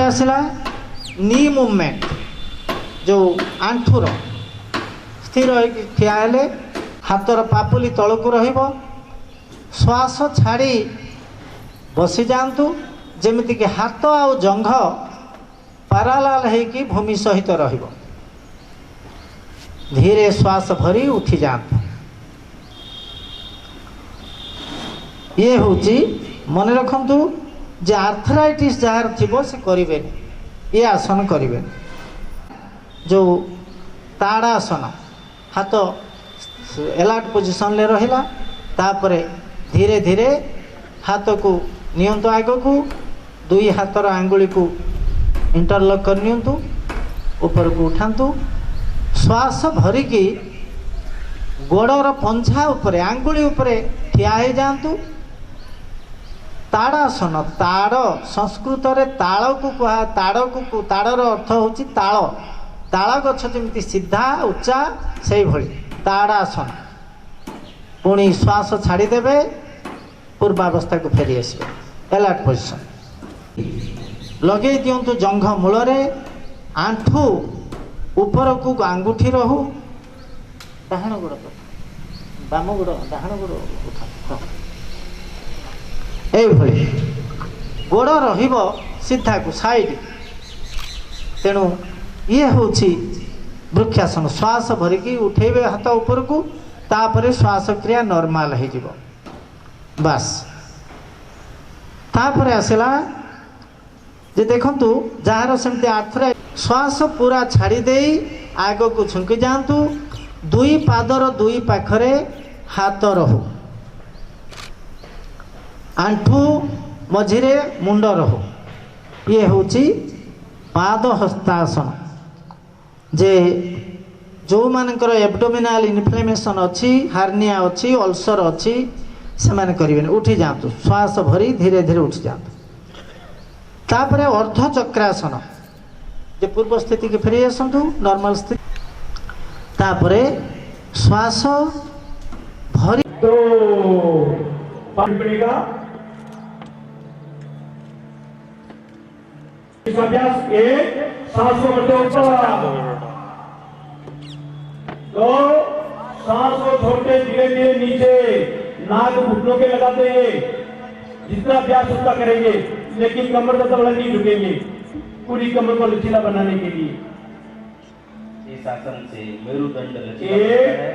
आसला नी मूवमेंट जो आंठुर स्थिर ठिया हेले हाथर पापुली तलकू रहिबो श्वास छाड़ी बसी जातु जमीती कि हाथ आउ जंघ पारालाल होगी भूमि सहित रहिबो धीरे श्वास भरी उठी जातु। ये होची मन रखंतु जे आर्थराइटिस जार थिबो से करिवेन ये आसन करिवेन जो ताड़ासन हाथ एलार्ट पोजिशन ले रहिला तापरे धीरे धीरे हाथ को नियंतु आग को दुई हाथर आंगुली को इंटरलॉक कर नियंतु ऊपर को उठांतु श्वास भरिकी गोड़र पंछा उपरे आंगुली उपरे ठिया हो जातु। ताड़ासन ताड़ संस्कृत रे ताड़ को कहा ताड़र अर्थ होची ताड़ ताड़ गछ जमी सीधा उच्चा से भली ताड़ासन पुणी श्वास छाड़ीदेवे पूर्वावस्था को फेरी आसबे एलार्ट पोजिशन लगे दिंतु जंघ मूल आंठू ऊपर को आंगुठी रहू डाहाण गोड़ बाम गोड़ डाहाण गोड़ उठा ये गोड़ रहिबो सीधा को साइड तेणु ये होची वृक्षासन श्वास भरिकी उठेबे हाथ ऊपर को तापरे श्वास क्रिया नॉर्मल हो जिवो बस तापरे आसला जे देखंतु जार सेमती आर्थराइटिस श्वास पूरा छाड़ी दे आग को झुंकी जातु दुई पादर दुई पाखरे हाथ रहू आंठू मझिरे मुंड रहू ये होची पाद हस्तासन जे जो मानकर एब्डोमिनाल इन्फ्लेमेशन अच्छी हार्निया अच्छी अल्सर अच्छी से माने करेंगे उठी जातु श्वास भरी धीरे धीरे उठी जातु। तापरे अर्ध चक्रासन जे पूर्व स्थिति की फेरी आसतु नॉर्मल स्थिति तापरे श्वास भरी तो पड़ेगा अभ्यास एक सांस को बढ़ते ऊपर तो सांस को छोड़ते धीरे धीरे नीचे नाक घुटनों के लगाते हैं जितना अभ्यास उतना करेंगे लेकिन कमर का तबला नहीं झुकेंगे पूरी कमर को लचीला बनाने के लिए इस आसन से मेरुदंड लचीला एक है।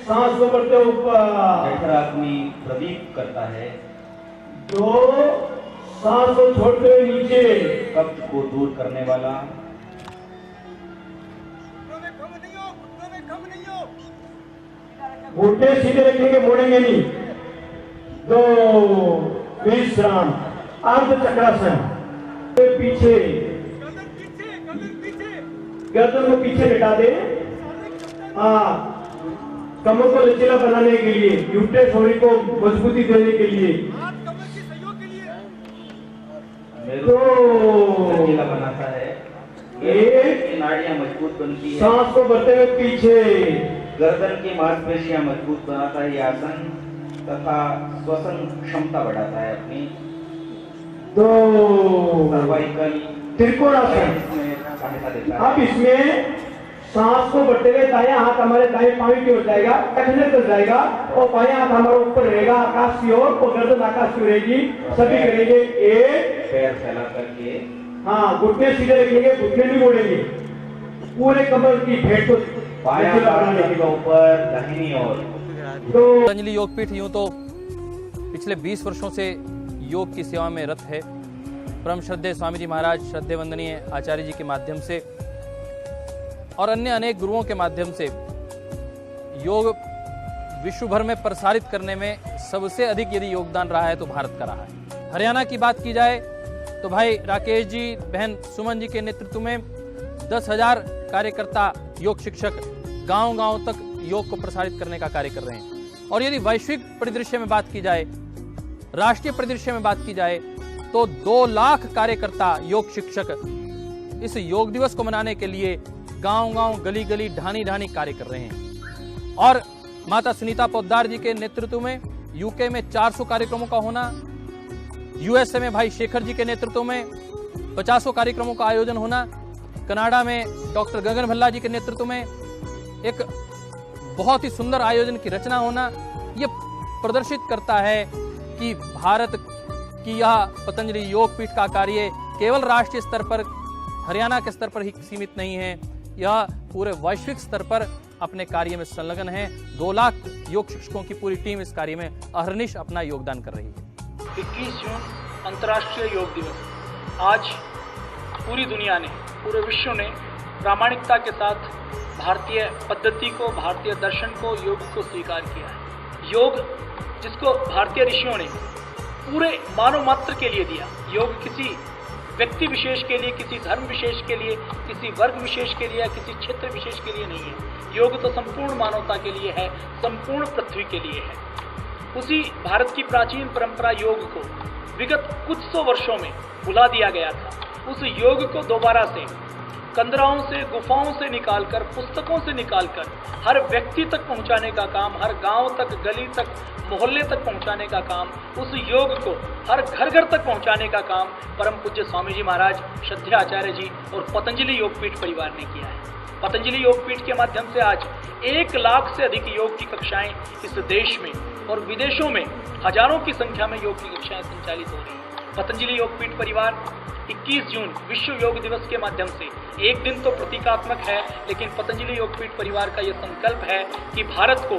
सांस को बढ़ते ऊपर नेत्राग्नि प्रदीप करता है। दो सांस को छोड़ते हुए नीचे कब्ज को दूर करने वाला घुटने सीधे रखेंगे मोड़ेंगे नहीं। दो विश्राम अर्ध चक्रासन पीछे गर्दन को पीछे लिटा दे कमर को लचीला बनाने के लिए यूट्रस शरीर को मजबूती देने के लिए तो लचीला बनाता है। एक नाड़ियां मजबूत बनती है। सांस को बढ़ते हुए पीछे गर्दन की मांसपेशियां मजबूत बनाता है। ये आसन तथा श्वसन क्षमता बढ़ाता है अपनी। दो सर्वाइकल त्रिकोणासन सहायता देता है। अब इसमें सांस को बढ़ते हुए दायां हाथ हमारे दाएं पांव की ओर जाएगा कटने तक जाएगा और बायां हाथ हमारे ऊपर रहेगा आकाश की ओर और गर्दन आकाश की रहेगी। सभी करेंगे एक पैर फैला करके हाँ घुटने सीधे रखेंगे घुटने भी मोड़ेंगे पूरे कमर की भेंट को बायां हाथ ऊपर दाहिनी ओर। तो पतंजलि योगपीठ यूं तो पिछले 20 वर्षों से योग की सेवा में रत है। परम श्रद्धेय स्वामी जी महाराज श्रद्धेय वंदनीय आचार्य जी के माध्यम से और अन्य अनेक गुरुओं के माध्यम से योग विश्व भर में प्रसारित करने में सबसे अधिक यदि योगदान रहा है तो भारत का रहा है। हरियाणा की बात की जाए तो भाई राकेश जी बहन सुमन जी के नेतृत्व में 10,000 कार्यकर्ता योग शिक्षक गांव-गांव तक योग को प्रसारित करने का कार्य कर रहे हैं। और यदि वैश्विक परिदृश्य में बात की जाए, राष्ट्रीय परिदृश्य में बात की जाए तो 2 लाख कार्यकर्ता योग शिक्षक इस योग दिवस को मनाने के लिए गांव-गांव गली-गली ढानी-ढानी कार्य कर रहे हैं। और माता सुनीता पोद्दार जी के नेतृत्व में यूके में 400 कार्यक्रमों का होना, यूएसए में भाई शेखर जी के नेतृत्व में 50 कार्यक्रमों का आयोजन होना, कनाडा में डॉक्टर गगन भल्ला जी के नेतृत्व में एक बहुत ही सुंदर आयोजन की रचना होना, यह प्रदर्शित करता है कि भारत की यह पतंजलि योग पीठ का कार्य केवल राष्ट्रीय स्तर पर, हरियाणा के स्तर पर ही सीमित नहीं है, यह पूरे वैश्विक स्तर पर अपने कार्य में संलग्न है। 2 लाख योग शिक्षकों की पूरी टीम इस कार्य में अहर्निश अपना योगदान कर रही है। 21 जून अंतर्राष्ट्रीय योग दिवस। आज पूरी दुनिया ने, पूरे विश्व ने प्रामाणिकता के साथ भारतीय पद्धति को, भारतीय दर्शन को, योग को स्वीकार किया है। योग जिसको भारतीय ऋषियों ने पूरे मानव मात्र के लिए दिया। योग किसी व्यक्ति विशेष के लिए, किसी धर्म विशेष के लिए, किसी वर्ग विशेष के लिए या किसी क्षेत्र विशेष के लिए नहीं है। योग तो संपूर्ण मानवता के लिए है, संपूर्ण पृथ्वी के लिए है। उसी भारत की प्राचीन परंपरा योग को विगत कुछ सौ वर्षों में भुला दिया गया था। उस योग को दोबारा से कंदराओं से, गुफाओं से निकालकर, पुस्तकों से निकालकर हर व्यक्ति तक पहुंचाने का काम, हर गांव तक, गली तक, मोहल्ले तक पहुंचाने का काम, उस योग को हर घर घर तक पहुंचाने का काम परम पूज्य स्वामी जी महाराज, श्रद्धेय आचार्य जी और पतंजलि योगपीठ परिवार ने किया है। पतंजलि योगपीठ के माध्यम से आज 1 लाख से अधिक योग की कक्षाएं इस देश में और विदेशों में हजारों की संख्या में योग की कक्षाएं संचालित हो रही हैं। पतंजलि योगपीठ परिवार 21 जून विश्व योग दिवस के माध्यम से, एक दिन तो प्रतीकात्मक है, लेकिन पतंजलि योगपीठ परिवार का यह संकल्प है कि भारत को,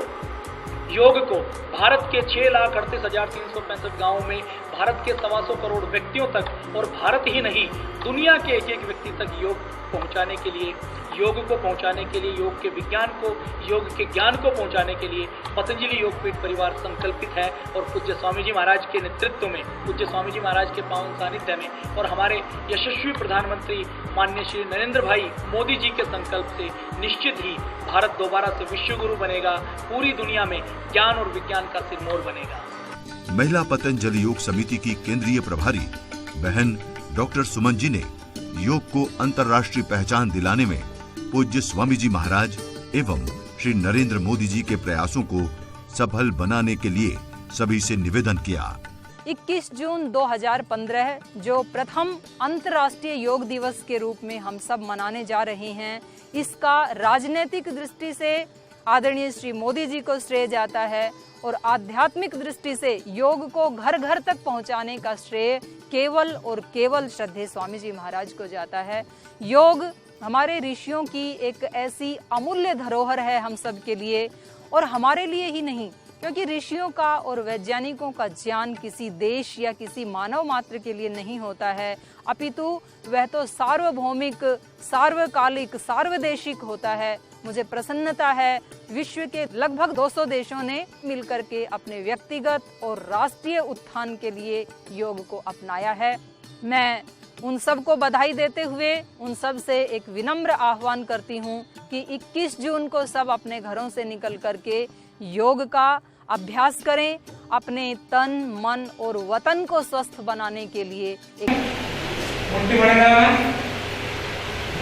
योग को भारत के 6,38,365 गांवों में, भारत के 125 करोड़ व्यक्तियों तक और भारत ही नहीं दुनिया के एक एक व्यक्ति तक योग पहुंचाने के लिए, योग को पहुंचाने के लिए, योग के विज्ञान को, योग के ज्ञान को पहुंचाने के लिए पतंजलि योगपीठ परिवार संकल्पित है। और पूज्य स्वामी जी महाराज के नेतृत्व में, पूज्य स्वामी जी महाराज के पावन सानिध्य में और हमारे यशस्वी प्रधानमंत्री माननीय श्री नरेंद्र भाई मोदी जी के संकल्प से निश्चित ही भारत दोबारा से विश्व गुरु बनेगा, पूरी दुनिया में ज्ञान और विज्ञान का सिरमौर बनेगा। महिला पतंजलि योग समिति की केंद्रीय प्रभारी बहन डॉक्टर सुमन जी ने योग को अंतर्राष्ट्रीय पहचान दिलाने में पूज्य स्वामी जी महाराज एवं श्री नरेंद्र मोदी जी के प्रयासों को सफल बनाने के लिए सभी से निवेदन किया। 21 जून 2015 जो प्रथम अंतर्राष्ट्रीय योग दिवस के रूप में हम सब मनाने जा रहे हैं, इसका राजनीतिक दृष्टि से आदरणीय श्री मोदी जी को श्रेय जाता है और आध्यात्मिक दृष्टि से योग को घर घर तक पहुंचाने का श्रेय केवल और केवल श्रद्धेय स्वामी जी महाराज को जाता है। योग हमारे ऋषियों की एक ऐसी अमूल्य धरोहर है हम सब के लिए, और हमारे लिए ही नहीं, क्योंकि ऋषियों का और वैज्ञानिकों का ज्ञान किसी देश या किसी मानव मात्र के लिए नहीं होता है, अपितु वह तो सार्वभौमिक, सार्वकालिक, सार्वदेशिक होता है। मुझे प्रसन्नता है विश्व के लगभग 200 देशों ने मिलकर के अपने व्यक्तिगत और राष्ट्रीय उत्थान के लिए योग को अपनाया है। मैं उन सब को बधाई देते हुए उन सब से एक विनम्र आह्वान करती हूँ कि 21 जून को सब अपने घरों से निकल करके योग का अभ्यास करें, अपने तन, मन और वतन को स्वस्थ बनाने के लिए। मुट्ठी बढ़ाना,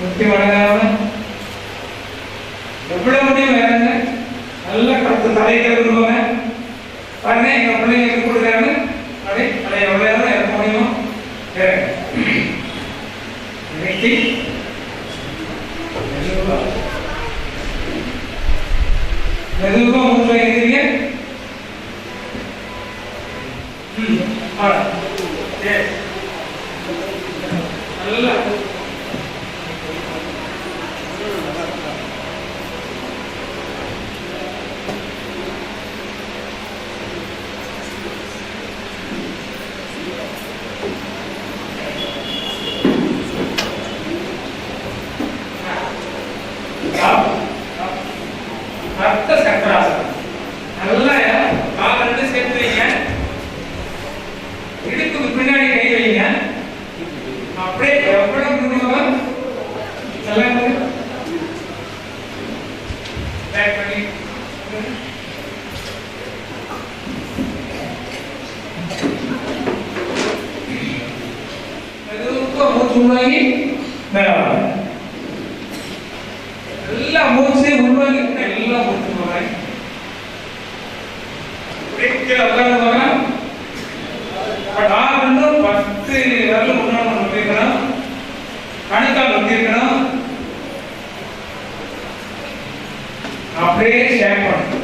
मुट्ठी बढ़ाना, कपड़े मुट्ठी में अल्लाह कपड़े सारे कर दो मैं, पढ़ने कपड़े कुछ करना, अरे अरे अरे कोई हो, मिट्टी, मेरे को मुझे ये और ये अल्लाह கால் வந்து 10 விரல் முன்னாடி முத்திருக்கணும், கணுக்கால் முத்திருக்கணும். அப்படியே ஷேக் பண்ணணும்.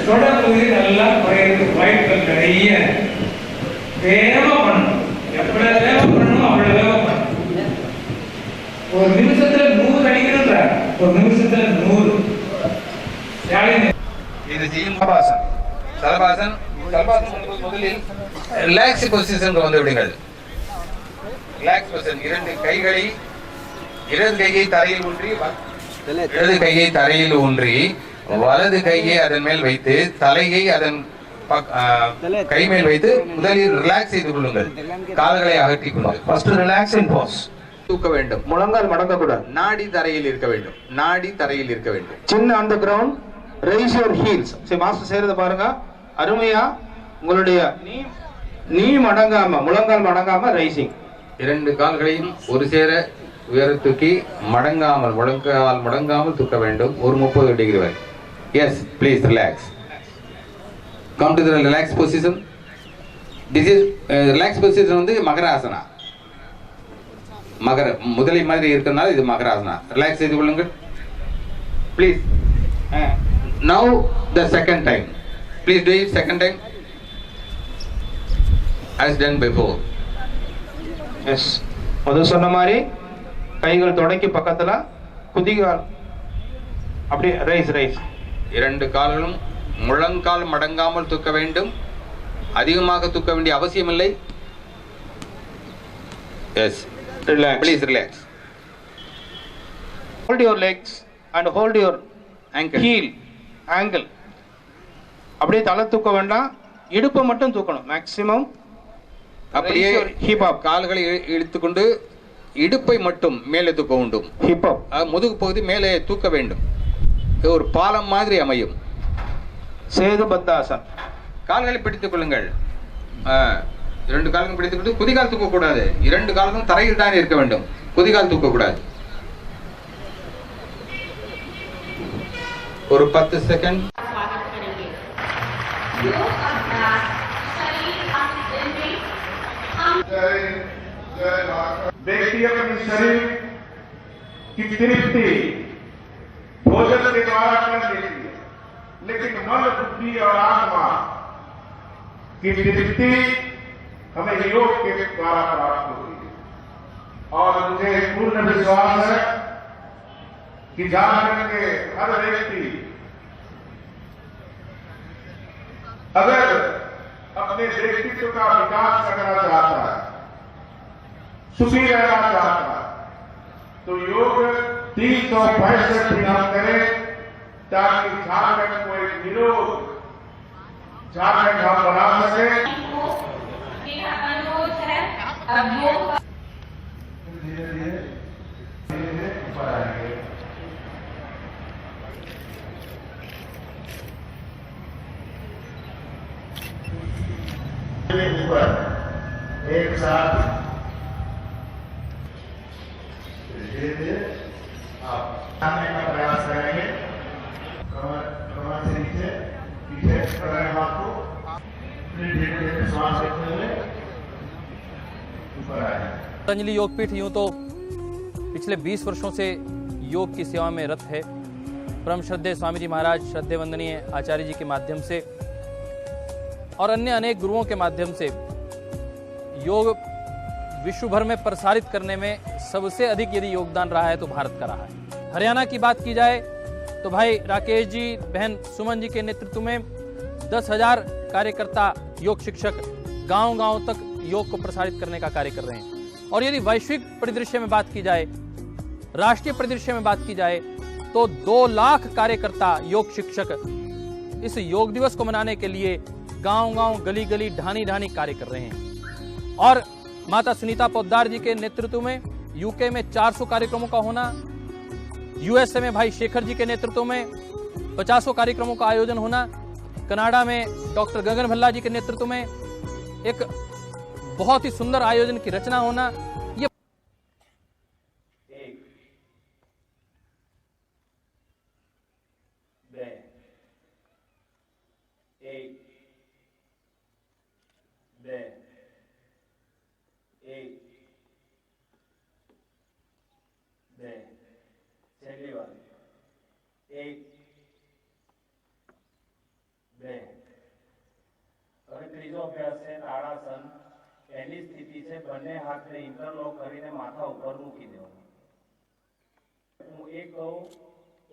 தொடர்புது நல்லா குறையுது. வாய்ப்புகள் நிறைய. வேகமா பண்ணணும். எவ்வளவு வேகம் பண்ணணும் அவ்வளவு வேகம் பண்ணணும். ஒரு நிமிஷத்துல 100 அடிக்கணும்ன்ற, ஒரு நிமிஷத்துல 100. இது செய்யும் சலபாசன். சலபாசன் முதலில் ரிலாக்ஸ் பொசிஷனுக்கு வந்து விடுங்கள். Relax position. இரண்டு கையை தரையில் ஊன்றி, இடது கையை தரையில் ஊன்றி வலது கையை அதன் மேல் வைத்து தலையை அதன் கை மேல் வைத்து முதலில் ரிலாக்ஸ் செய்து கொள்ளுங்கள். கால்களை அகற்றிக் கொள்ளுங்கள். First relaxing pose. தூக்க வேண்டும். முழங்கால் மடங்க கூடாது. நாடி தரையில் இருக்க வேண்டும். நாடி தரையில் இருக்க வேண்டும். Chin on the ground, raise your heels. சரி, மாஸ்டர் செய்யறத பாருங்க. அருமையா உங்களுடைய நீ மடங்காம, முழங்கால் மடங்காம ரைசிங். இரண்டு கால்களையும் ஒரு சேர உயர தூக்கி மடங்காமல், முழங்கால் மடங்காமல் தூக்க வேண்டும். ஒரு 30 டிகிரி வரை. Yes, please relax. Come to the relax position. This is relax position வந்து மகராசனா. மகர முதலை மாதிரி இருக்கிறதுனால இது மகராசனா. ரிலாக்ஸ் செய்து கொள்ளுங்கள் please. Now the second time. Please do it second time as done before. Yes, முதல் சொன்ன மாதிரி கைகள் தொடக்கி பக்கத்துல குதிகால் அப்படியே ரைஸ் ரைஸ். இரண்டு கால்களும் முழங்கால் மடங்காமல் தூக்க வேண்டும். அதிகமாக தூக்க வேண்டிய அவசியம் இல்லை. Yes, relax. Please relax. Hold your legs and hold your ankle. heel, ankle. அப்படியே தலை தூக்க வேண்டாம், இடுப்பை மட்டும் தூக்கணும் மேக்ஸிமம். அப்படியே ஹிப் அப். கால்களை இழுத்துக்கொண்டு இடுப்பை மட்டும் மேலே தூக்க வேண்டும். ஹிப் அப். முதுகு பகுதி மேலே தூக்க வேண்டும். இது ஒரு பாலம் மாதிரி அமையும். சேது பத்தாசன். கால்களை பிடித்துக் கொள்ளுங்கள். இரண்டு கால்களும் பிடித்துக் கொண்டு குதிகால் தூக்கக்கூடாது. இரண்டு கால்களும் தரையில் தான் இருக்க வேண்டும். குதிகால் தூக்கக்கூடாது. ஒரு 10 செகண்ட். व्यक्ति अपने शरीर की तृप्ति भोजन के द्वारा कर लेती है, लेकिन मन, बुद्धि और आत्मा की तृप्ति हमें योग के द्वारा प्राप्त होती है। और मुझे पूर्ण विश्वास है कि झारखंड के हर व्यक्ति अगर अपने व्यक्तित्व का विकास करना चाहता है, सुखी रहना चाहता है, तो योग 365 दिन हम करें, ताकि झारखंड को एक निरोग झारखंड हम बना सके। मेरा अनुरोध है अब योग धीरे धीरे ऊपर आएंगे। ऊपर एक साथ धीरे-धीरे आप आने का प्रयास करेंगे। कमर से नीचे पीछे करें हाथ को, फिर धीरे-धीरे श्वास लेते हुए ऊपर आए। पतंजलि योगपीठ यूं तो पिछले 20 वर्षों से योग की सेवा में रत है। परम श्रद्धेय स्वामी जी महाराज, श्रद्धेय वंदनीय आचार्य जी के माध्यम से और अन्य अनेक गुरुओं के माध्यम से योग विश्व भर में प्रसारित करने में सबसे अधिक यदि योगदान रहा है तो भारत का रहा है। हरियाणा की बात की जाए तो भाई राकेश जी, बहन सुमन जी के नेतृत्व में 10,000 कार्यकर्ता योग शिक्षक गांव-गांव तक योग को प्रसारित करने का कार्य कर रहे हैं। और यदि वैश्विक परिदृश्य में बात की जाए, राष्ट्रीय परिदृश्य में बात की जाए तो 2 लाख कार्यकर्ता योग शिक्षक इस योग दिवस को मनाने के लिए गांव-गांव, गली-गली, ढानी-ढानी कार्य कर रहे हैं। और माता सुनीता पोद्दार जी के नेतृत्व में यूके में 400 कार्यक्रमों का होना, यूएसए में भाई शेखर जी के नेतृत्व में 50 कार्यक्रमों का आयोजन होना, कनाडा में डॉक्टर गगन भल्ला जी के नेतृत्व में एक बहुत ही सुंदर आयोजन की रचना होना, ये બે. હવે ત્રીજો અભ્યાસ છે તાડાસન. એની સ્થિતિ છે બંને હાથને ઇન્ટરલોક કરીને માથા ઉપર મૂકી દેવાનું. હું એક કહું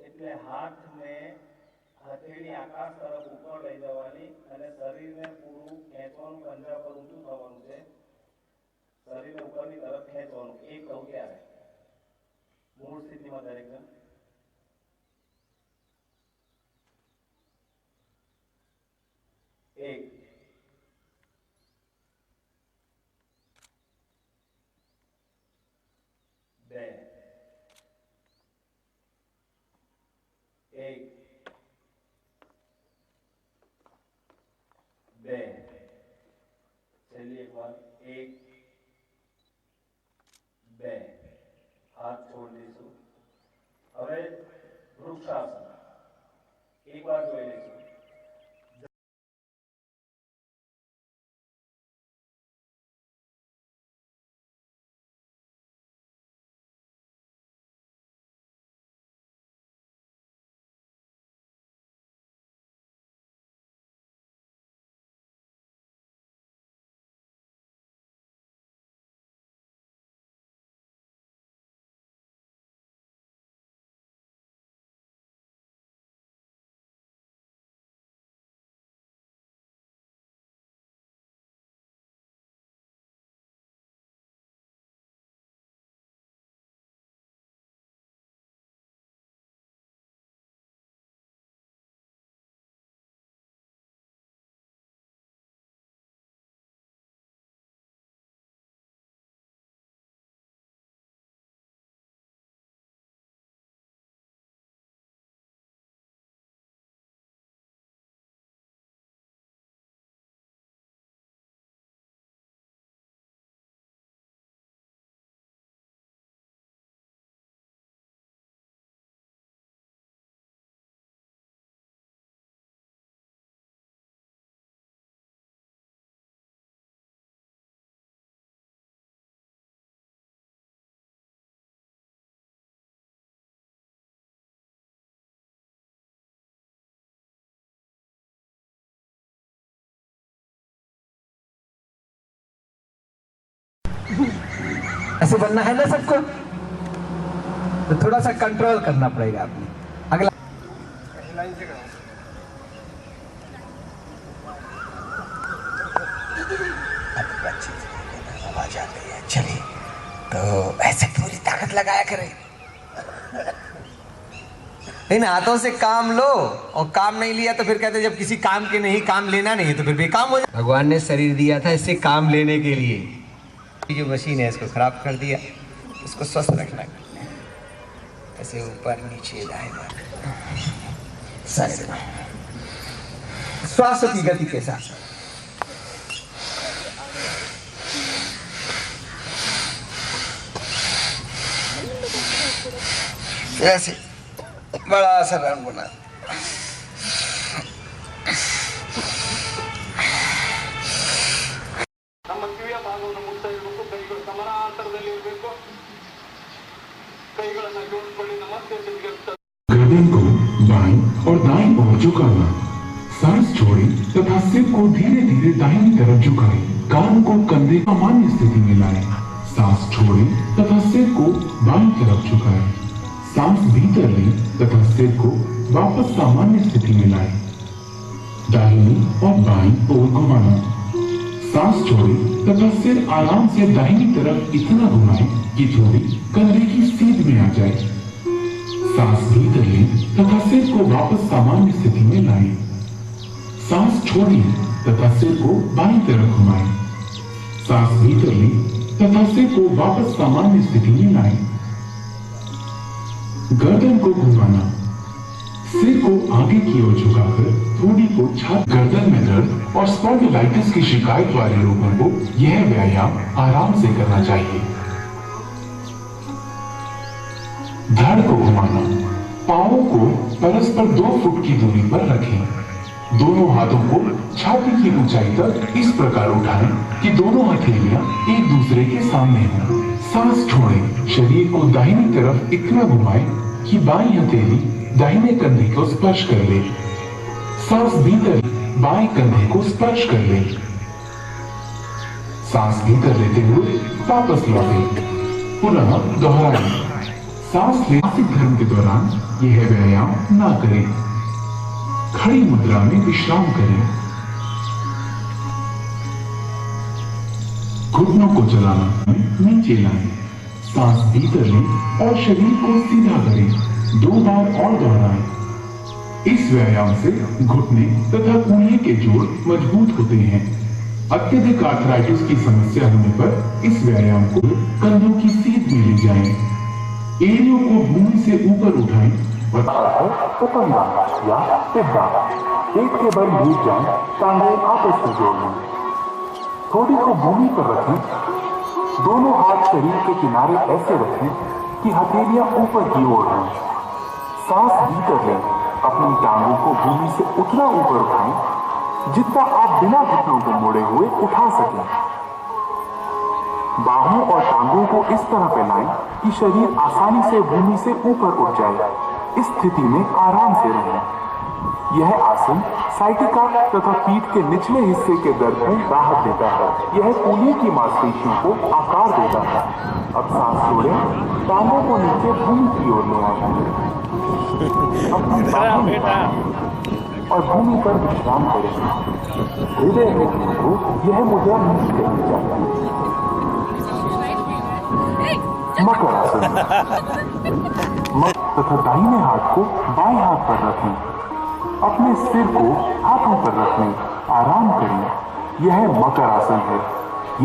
એટલે હાથને હથેળી આકાશ તરફ ઉપર લઈ જવાની અને શરીરને પૂરું ખેંચવાનું, પંજા પર ઊંચું થવાનું છે, શરીરને ઉપરની તરફ ખેંચવાનું. એક કહું ત્યારે મૂળ સ્થિતિમાં દરેક જણ એક, બે, એક, બે. છેલ્લી એક વાર એક, બે. હાથ છોડી દઈશું. હવે વૃક્ષાસન એક વાર જોઈ લઈશું. ऐसे बनना है ना सबको, तो थोड़ा सा कंट्रोल करना पड़ेगा आपने. अगला आवाज आ गई है. चलिए तो ऐसे पूरी ताकत लगाया करें. इन हाथों से काम लो, और काम नहीं लिया तो फिर कहते जब किसी काम के नहीं, काम लेना नहीं है तो फिर बेकाम हो जाए. भगवान ने शरीर दिया था इससे काम लेने के लिए. ये जो मशीन है इसको खराब कर दिया, इसको स्वस्थ रखना. ऐसे ऊपर नीचे दाएं बाएं श्वास की गति के साथ. ऐसे बड़ा सा राउंड बना. ನಮ್ಮ ಕಿವಿಯ ಭಾಗವನ್ನು ಮುಟ್ತಾ ಇರಬೇಕು. ಕೈಗಳು ಸಮಾನಾಂತರದಲ್ಲಿ ಇರಬೇಕು. ಕೈಗಳನ್ನು ಜೋಡಿಸಿಕೊಳ್ಳಿ. ನಮಸ್ತೆ. गर्दन को बाईं और दाईं ओर झुकाना. सांस छोड़ें तथा सिर को धीरे धीरे दाहिनी तरफ झुकाएं. कान को कंधे सामान्य स्थिति में लाएं. सांस छोड़ें तथा सिर को बाईं तरफ झुकाएं. सांस भीतर लें तथा सिर को वापस सामान्य स्थिति में लाएं. दाहिनी और बाईं ओर घुमाना. सांस छोड़ें तथा सिर आराम से दाहिनी तरफ इतना घुमाएं कि थोड़ी कंधे की सीध में आ जाए. सांस भीतर लें तथा सिर को वापस सामान्य स्थिति में लाएं. सांस छोड़िए तथा सिर को बाईं तरफ घुमाएं. सांस भीतर लें तथा सिर को वापस सामान्य स्थिति में लाएं. गर्दन को घुमाना. सिर को आगे की ओर झुकाकर थोड़ी को छाती. गर्दन में दर्द और स्पॉन्डिलाइटिस की शिकायत वाले लोगों को यह व्यायाम आराम से करना चाहिए. धड़ को घुमाना. पांवों को परस्पर 2 फुट की दूरी पर रखें. दोनों हाथों को छाती की ऊंचाई तक इस प्रकार उठाएं कि दोनों हथेलियां एक दूसरे के सामने हों. सांस छोड़ें. शरीर को दाहिनी तरफ इतना घुमाएं कि बाईं हथेली दाहिने कंधे को स्पर्श कर ले. सांस भीतर बाएं कंधे को स्पर्श कर ले। सांस भीतर लेते हुए वापस लौटे। पुनः दोहराएं। सांस ले। मासिक धर्म के दौरान यह व्यायाम ना करें। खड़ी मुद्रा में विश्राम करें। घुटनों को चलाना नीचे लाएं। सांस भीतर लें और शरीर को सीधा करें। 2 बार और दोहराएं। इस व्यायाम से घुटने तथा कूल्हे के जोड़ मजबूत होते हैं। अत्यधिक आर्थराइटिस की समस्या होने पर इस व्यायाम को कंधों की सीध में ले जाएं। एड़ियों को भूमि से ऊपर उठाएं और उपंदा या सिद्धा पेट के बल लेट जाएं, टांगे आपस में जोड़ लें। थोड़ी को भूमि पर रखें। दोनों हाथ शरीर के किनारे ऐसे रखें कि हथेलियां ऊपर की ओर हों। सांस भीतर लें। अपनी टांगों को भूमि से उतना ऊपर उठाएं जितना आप बिना घुटनों को मोड़े हुए उठा सकें। बाहों और टांगों को इस तरह फैलाएं कि शरीर आसानी से भूमि से ऊपर उठ जाए। इस स्थिति में आराम से रहें। यह आसन साइटिका तथा पीठ के निचले हिस्से के दर्द में राहत देता है। यह कूल्हे की मांसपेशियों को आकार देता है। अब सांस छोड़ें। टांगों को नीचे भूमि की ओर ले आएं। अपनी बाहों में और भूमि पर विश्राम करें। हृदय रोगियों को यह मुद्रा नहीं करनी चाहिए। मकर आसन। तथा दाहिने हाथ को बाएं हाथ पर रखें। अपने सिर को हाथों पर रखें। आराम करें। यह मकर आसन है।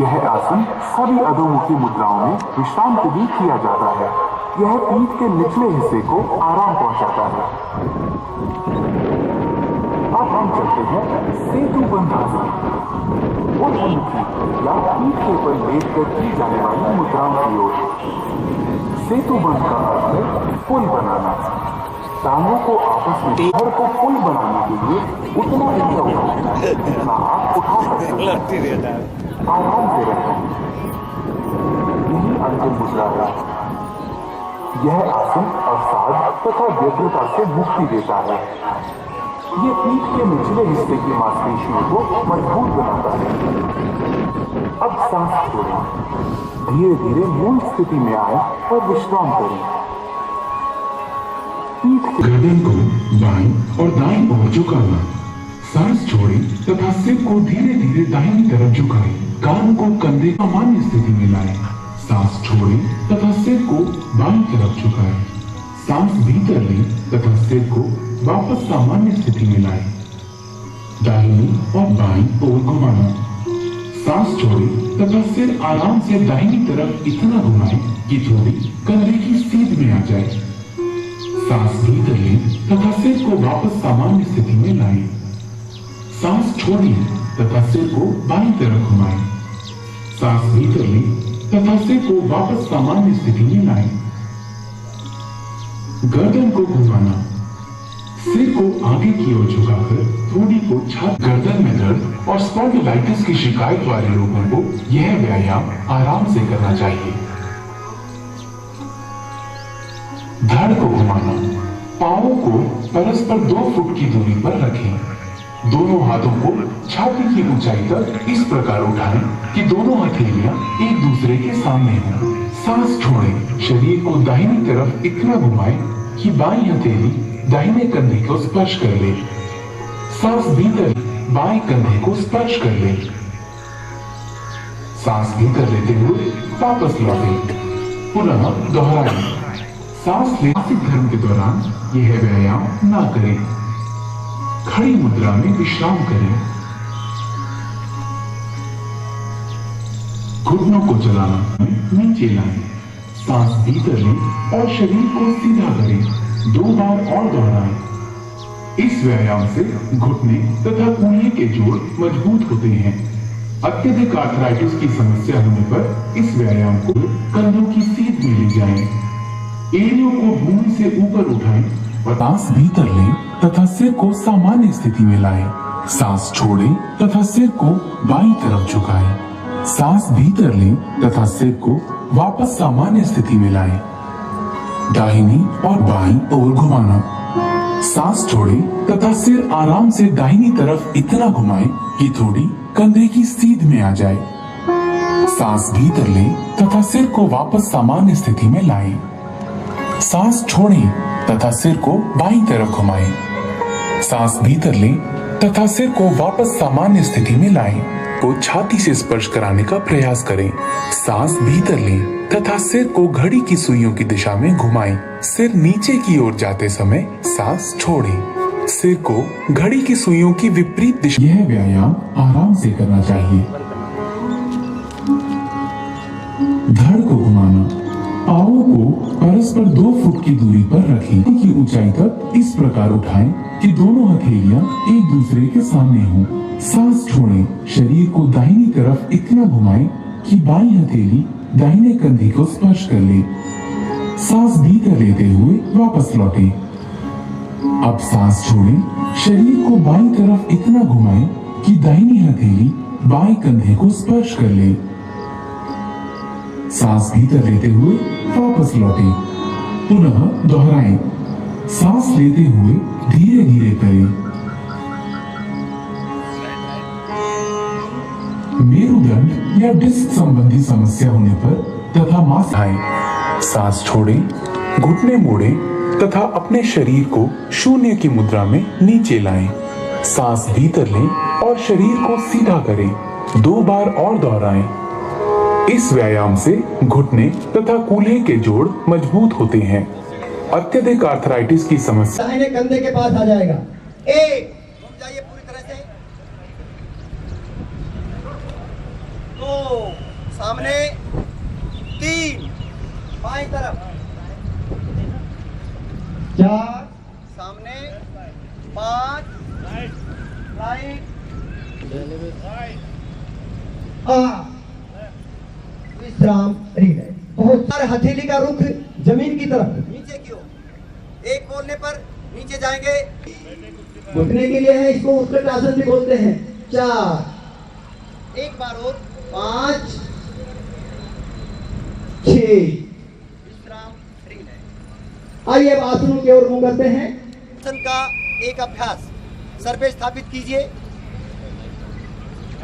यह आसन सभी अधोमुखी मुद्राओं में विश्राम के लिए किया जाता है। यह पीठ के निचले हिस्से को आराम पहुंचाता है। अब हम चलते हैं सेतुबंध आसन। ऊर्ध्वमुखी या पीठ के ऊपर लेटकर की जाने वाली मुद्राओं की ओर। सेतुबंध का अर्थ है पुल बनाना। टांगों को आपस में घर को पुल बनाने के लिए उतना ऊंचा उठाएं जितना आप उठा सकते हैं। आराम से रखें। यही अंतिम मुद्रा है। यह आसन अवसाद तथा व्यग्रता से मुक्ति देता है। ये पीठ के निचले हिस्से की मांसपेशियों को मजबूत बनाता है। अब सांस छोड़ें। धीरे धीरे मूल स्थिति में आए और विश्राम करें। गर्दन को बाईं और दाईं ओर झुकाना। सांस छोड़ें तथा सिर को धीरे धीरे दाहिनी तरफ झुकाएं। कान को कंधे सामान्य स्थिति में लाएं। सांस छोड़ें तथा सिर को बाईं तरफ झुकाएं। सांस भीतर लें तथा सिर को वापस सामान्य स्थिति में लाएं। दाहिनी और बाईं ओर घुमाना। सांस छोड़ें तथा सिर आराम से दाहिनी तरफ इतना घुमाएं कि थोड़ी कंधे की सीध में आ जाए। सांस भीतर लें तथा सिर को वापस सामान्य स्थिति में लाएं। सांस छोड़ें तथा सिर को बाईं तरफ घुमाएं। सांस भीतर लें तथा सिर को वापस सामान्य स्थिति में लाएं। गर्दन को घुमाना। सिर को आगे की ओर झुकाकर थोड़ी को छाती। गर्दन में दर्द और स्पॉन्डिलाइटिस की शिकायत वाले लोगों को यह व्यायाम आराम से करना चाहिए। धड़ को घुमाना। पांवों को परस्पर 2 फुट की दूरी पर रखें। दोनों हाथों को छाती की ऊंचाई तक इस प्रकार उठाएं कि दोनों हथेलियां एक दूसरे के सामने हों। सांस छोड़ें। शरीर को दाहिनी तरफ इतना घुमाएं कि बाईं हथेली दाहिने कंधे को स्पर्श कर ले। सांस भीतर बाएं कंधे को स्पर्श कर ले। सांस भीतर लेते हुए वापस लौटे। पुनः दोहराएं। सांस ले। मासिक धर्म के दौरान यह व्यायाम ना करें। खड़ी मुद्रा में विश्राम करें। घुटनों को चलाना नीचे लाएं। सांस भीतर लें और शरीर को सीधा करें। 2 बार और दोहराएं। इस व्यायाम से घुटने तथा कूल्हे के जोड़ मजबूत होते हैं। अत्यधिक आर्थराइटिस की समस्या होने पर इस व्यायाम को कंधों की सीध में ले जाएं। एड़ियों को भूमि से ऊपर उठाएं और सांस भीतर लें तथा सिर को सामान्य स्थिति में लाएं। सांस छोड़ें तथा सिर को बाईं तरफ झुकाएं। सांस भीतर लें तथा सिर को वापस सामान्य स्थिति में लाएं। दाहिनी और बाईं ओर घुमाना। सांस छोड़े तथा सिर आराम से दाहिनी तरफ इतना घुमाएं कि थोड़ी कंधे की सीध में आ जाए। सांस भीतर लें तथा सिर को वापस सामान्य स्थिति में लाएं। सांस छोड़ें तथा सिर को बाईं तरफ घुमाएं। सांस भीतर लें तथा सिर को वापस सामान्य स्थिति में लाएं। को छाती से स्पर्श कराने का प्रयास करें। सांस भीतर लें तथा सिर को घड़ी की सुइयों की दिशा में घुमाएं। सिर नीचे की ओर जाते समय सांस छोड़ें। सिर को घड़ी की सुइयों की विपरीत दिशा। यह व्यायाम आराम से करना चाहिए। धड़ को घुमाना। पाँवों को परस्पर 2 फुट की दूरी पर रखें। की ऊंचाई तक इस प्रकार उठाएं कि दोनों हथेलियां एक दूसरे के सामने हों। सांस छोड़ें। शरीर को दाहिनी तरफ इतना घुमाएं कि बाईं हथेली दाहिने कंधे को स्पर्श कर ले। सांस भीतर लेते हुए वापस लौटें। अब सांस छोड़ें। शरीर को बाईं तरफ इतना घुमाएं कि दाहिनी हथेली बाएं कंधे को स्पर्श कर ले। सांस भीतर लेते हुए वापस लौटें। पुनः दोहराएं। सांस लेते हुए धीरे धीरे करें। मेरुदंड या डिस्क संबंधी समस्या होने पर तथा मांसपेशियां सांस छोड़ें, घुटने मोड़ें तथा अपने शरीर को शून्य की मुद्रा में नीचे लाएं। सांस भीतर लें और शरीर को सीधा करें। 2 बार और दोहराएं। इस व्यायाम से घुटने तथा कूल्हे के जोड़ मजबूत होते हैं। अत्यधिक आर्थराइटिस की समस्या दाहिने कंधे के पास आ जाएगा। 1 घूम जाइए पूरी तरह से। 2 सामने। 3 बाईं तरफ। 4 सामने। 5 राइट। विश्राम रिलैक्स। बहुत सारे हथेली का रुख जमीन की तरफ नीचे की ओर। 1 बोलने पर नीचे जाएंगे। घुटने के लिए है, इसको उत्कट आसन भी बोलते हैं। 4 एक बार और। 5 6 विश्राम रिलैक्स। आइए अब आसनों की ओर मुंह करते हैं। आसन का एक अभ्यास सर पे स्थापित कीजिए।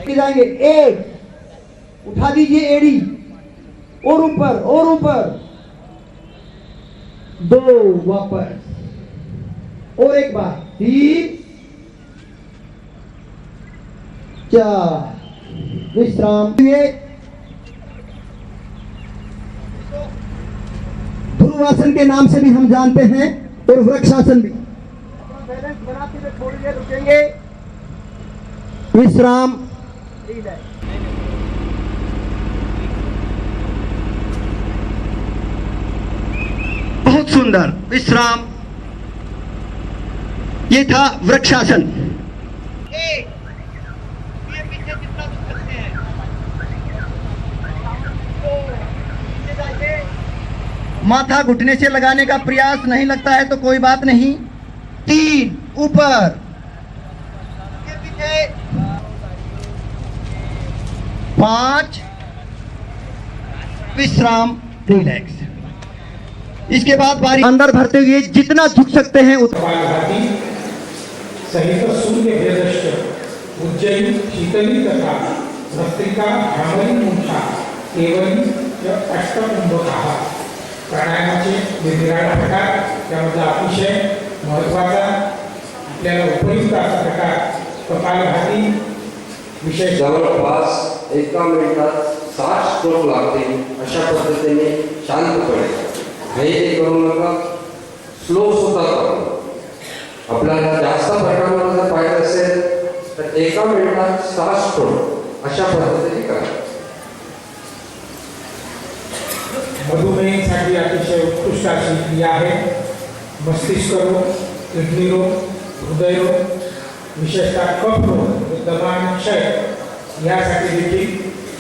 जाएंगे। 1 उठा दीजिए एड़ी और ऊपर और ऊपर। 2 वापस और एक बार। 3 4 विश्राम। ध्रुवासन के नाम से भी हम जानते हैं और वृक्षासन भी। बैलेंस बनाते हुए थोड़ी देर रुकेंगे। विश्राम। बहुत सुंदर विश्राम। ये था वृक्षासन। पीछे जितना दुख सकते हैं। 2 माथा घुटने से लगाने का प्रयास नहीं लगता है तो कोई बात नहीं। 3 ऊपर। 5 विश्राम रिलैक्स। इसके बाद बारी अंदर भरते हुए जितना झुक सकते हैं सहित सूर्य भेदश्च उज्जयी शीतली तथा भस्त्रिका भ्रामरी मुंठा केवली अष्टकुंभकाः। प्राणायामाचे वेगवेगळ्या प्रकार, त्यामध्ये अतिशय महत्त्वाचा आपल्याला उपयुक्त असा प्रकार कपालभाती विशेष। जवळपास 1 मिनिटात 60 स्ट्रोक लागतील अशा पद्धतीने शांतपणे हे करू नका, स्लो सुद्धा करा। आपल्याला जास्त प्रमाणात जर पाहिजे असेल तर 1 मिनिटात 60 स्ट्रोक अशा पद्धतीने करा। मधुमेहासाठी अतिशय उत्कृष्ट अशी क्रिया आहे। मस्तिष्क रोग, किडनी रोग, हृदयरोग, विशेषतः कफ रोग, दमा क्षय यासाठी देखील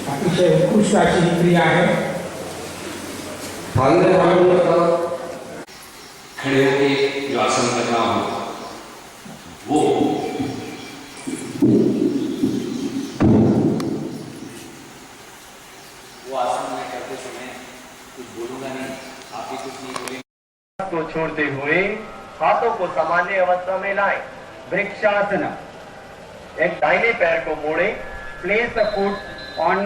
अतिशय उत्कृष्ट अशी ही क्रिया आहे। खड़े होकर जो आसन करना हो वो आसन मैं करते समय कुछ बोलूंगा नहीं, आप भी कुछ नहीं बोलेंगे। को छोड़ते हुए हाथों को सामान्य अवस्था में लाएं। वृक्षासन। एक दाहिने पैर को मोड़ें। Place the foot on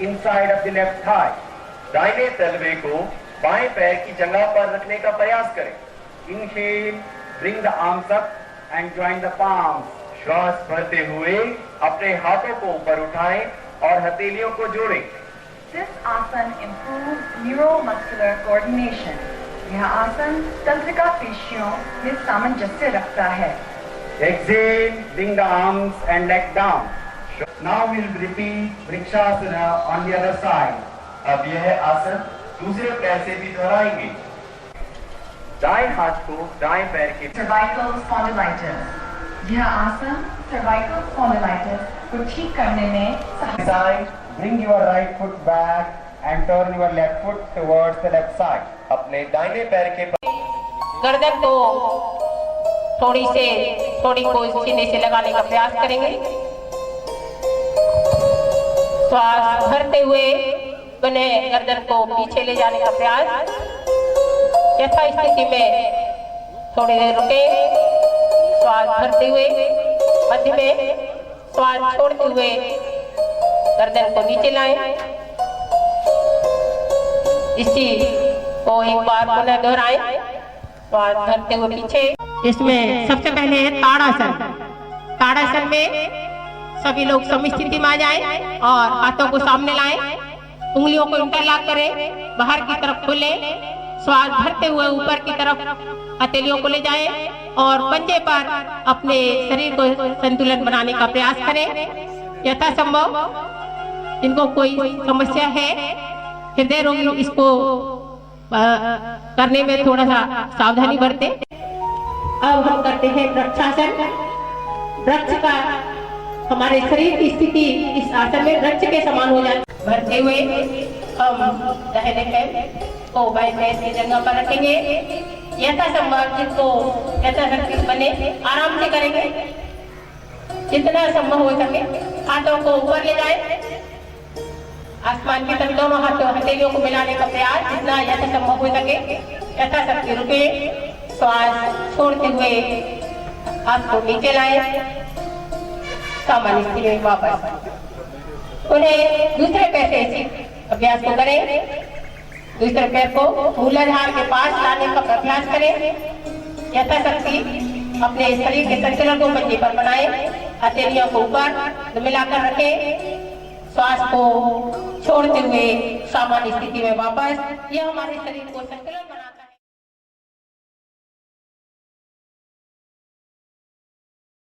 inside of the left thigh. दाहिने तलवे को बाएं पैर की जगह पर रखने का प्रयास करें। Inhale, bring the arms up and join the palms. श्वास भरते हुए अपने हाथों को ऊपर उठाएं और हथेलियों को जोड़ें। This आसन improves neuromuscular coordination. यह आसन तंत्रिका पेशियों में सामंजस्य रखता है। Exhale, bring the arms and legs down. Now we'll repeat Vrikshasana on the other side. अब यह आसन दूसरे पैर से भी दोहराएंगे। दाएं हाथ को दाएं पैर के Cervical spondylitis. यह आसन cervical spondylitis को ठीक करने में side. Bring your right foot back and turn your left foot towards the left side. अपने दाहिने पैर के गर्दन को थोड़ी को सीने से लगाने का प्रयास करेंगे। श्वास भरते हुए बने गर्दन को पीछे ले जाने का प्रयास। यथा स्थिति में थोड़ी देर रुके। श्वास भरते हुए मध्य में श्वास छोड़ते हुए गर्दन को नीचे लाएं। इसी को एक बार पुनः दोहराएं। श्वास भरते हुए पीछे। इसमें सबसे पहले है ताड़ासन। ताड़ासन में सभी लोग समस्थिति में आ जाएं और हाथों को सामने लाएं। उंगलियों को इंटरलॉक करें, बाहर की तरफ खोलें। श्वास भरते हुए ऊपर की तरफ हथेलियों को ले जाएं और पंजे पर अपने शरीर को संतुलन बनाने का प्रयास करें। यथासंभव जिनको कोई समस्या है, हृदय रोगी, इसको करने में थोड़ा सा सावधानी बरतें। अब हम करते हैं वृक्षासन। वृक्ष का हमारे शरीर की स्थिति इस आसन में वृक्ष के समान हो जाती है। भरते हुए हम दाहिने पैर को बाएं पैर की जगह पर रखेंगे। यथासंभव जिसको यथाशक्ति बने आराम से करेंगे। जितना संभव हो सके हाथों को ऊपर ले जाएं। आसमान की तरफ दोनों हथेलियों को मिलाने का प्रयास जितना यथासंभव हो सके। यथाशक्ति रुके। श्वास छोड़ते हुए हाथ को नीचे लाएं। सामान्य स्थिति में वापस। उन्हें दूसरे पैर से इसी अभ्यास को करें। दूसरे पैर को मूलाधार के पास लाने का प्रयास करें। यथाशक्ति अपने शरीर के संतुलन को मंजे पर बनाएं। हथेलियों को ऊपर मिलाकर रखें। श्वास को छोड़ते हुए सामान्य स्थिति में वापस। यह हमारे शरीर को संतुलन